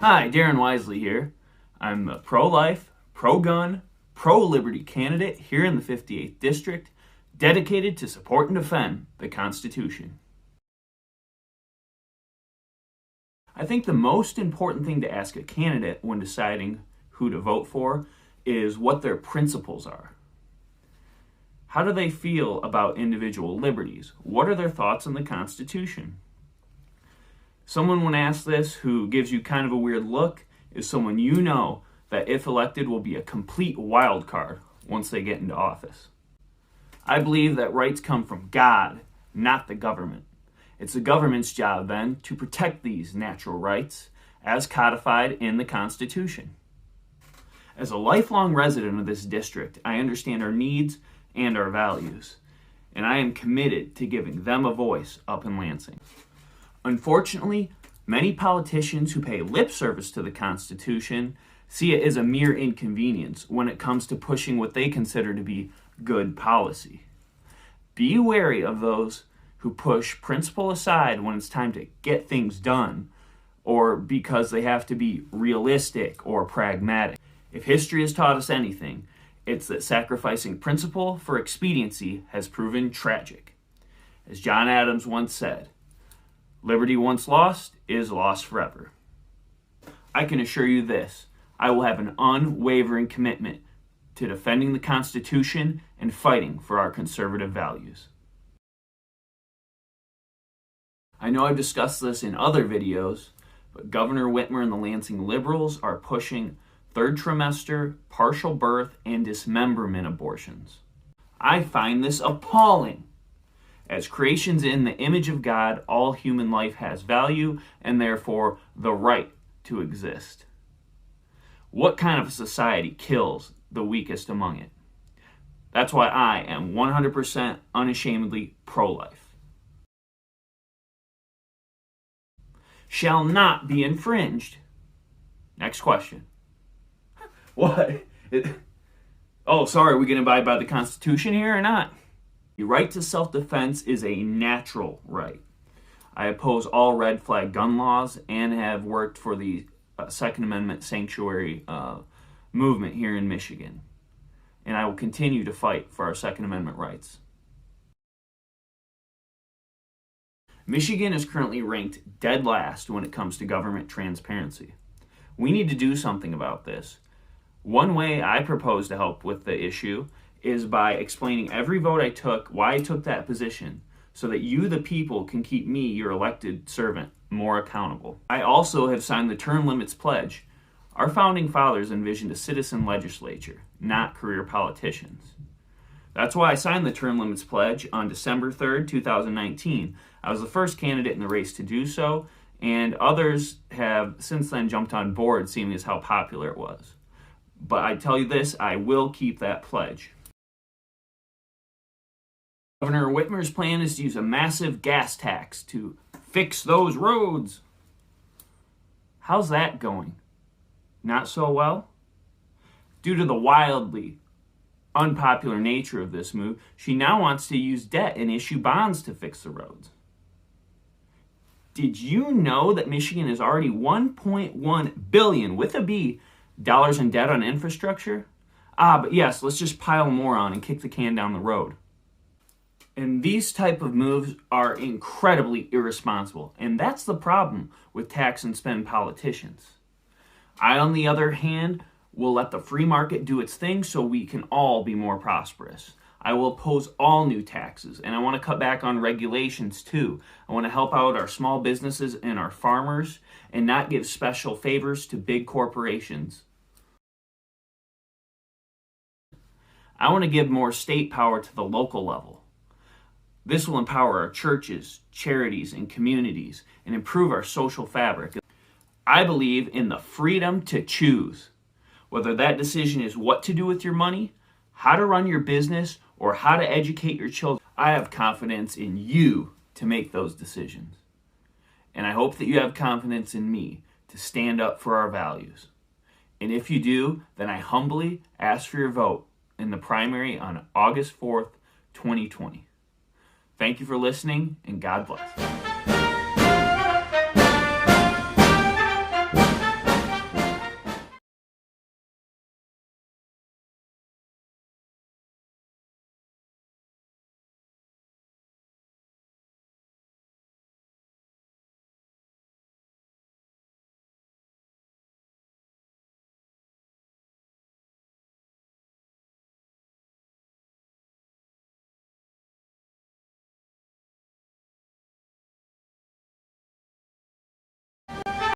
Hi, Darren Wisely here. I'm a pro-life, pro-gun, pro-liberty candidate here in the 58th District, dedicated to support and defend the Constitution. I think the most important thing to ask a candidate when deciding who to vote for is what their principles are. How do they feel about individual liberties? What are their thoughts on the Constitution? Someone when asked this who gives you kind of a weird look is someone you know that if elected will be a complete wild card once they get into office. I believe that rights come from God, not the government. It's the government's job then to protect these natural rights as codified in the Constitution. As a lifelong resident of this district, I understand our needs and our values, and I am committed to giving them a voice up in Lansing. Unfortunately, many politicians who pay lip service to the Constitution see it as a mere inconvenience when it comes to pushing what they consider to be good policy. Be wary of those who push principle aside when it's time to get things done, or because they have to be realistic or pragmatic. If history has taught us anything, it's that sacrificing principle for expediency has proven tragic. As John Adams once said, "Liberty once lost is lost forever." I can assure you this, I will have an unwavering commitment to defending the Constitution and fighting for our conservative values. I know I've discussed this in other videos, but Governor Whitmer and the Lansing Liberals are pushing third trimester, partial birth, and dismemberment abortions. I find this appalling. As creations in the image of God, all human life has value and therefore the right to exist. What kind of a society kills the weakest among it? That's why I am 100% unashamedly pro-life. Shall not be infringed. Next question. What? Oh, sorry, are we going to abide by the Constitution here or not? The right to self-defense is a natural right. I oppose all red flag gun laws and have worked for the Second Amendment sanctuary movement here in Michigan. And I will continue to fight for our Second Amendment rights. Michigan is currently ranked dead last when it comes to government transparency. We need to do something about this. One way I propose to help with the issue is by explaining every vote I took, why I took that position, so that you, the people, can keep me, your elected servant, more accountable. I also have signed the Term Limits Pledge. Our founding fathers envisioned a citizen legislature, not career politicians. That's why I signed the Term Limits Pledge on December 3rd, 2019. I was the first candidate in the race to do so, and others have since then jumped on board, seeing as how popular it was. But I tell you this, I will keep that pledge. Governor Whitmer's plan is to use a massive gas tax to fix those roads. How's that going? Not so well? Due to the wildly unpopular nature of this move, she now wants to use debt and issue bonds to fix the roads. Did you know that Michigan is already $1.1 billion, with a B, dollars in debt on infrastructure? But yes, let's just pile more on and kick the can down the road. And these type of moves are incredibly irresponsible. And that's the problem with tax and spend politicians. I, on the other hand, will let the free market do its thing so we can all be more prosperous. I will oppose all new taxes, and I want to cut back on regulations too. I want to help out our small businesses and our farmers and not give special favors to big corporations. I want to give more state power to the local level. This will empower our churches, charities, and communities and improve our social fabric. I believe in the freedom to choose, whether that decision is what to do with your money, how to run your business, or how to educate your children. I have confidence in you to make those decisions. And I hope that you have confidence in me to stand up for our values. And if you do, then I humbly ask for your vote in the primary on August 4th, 2020. Thank you for listening, and God bless.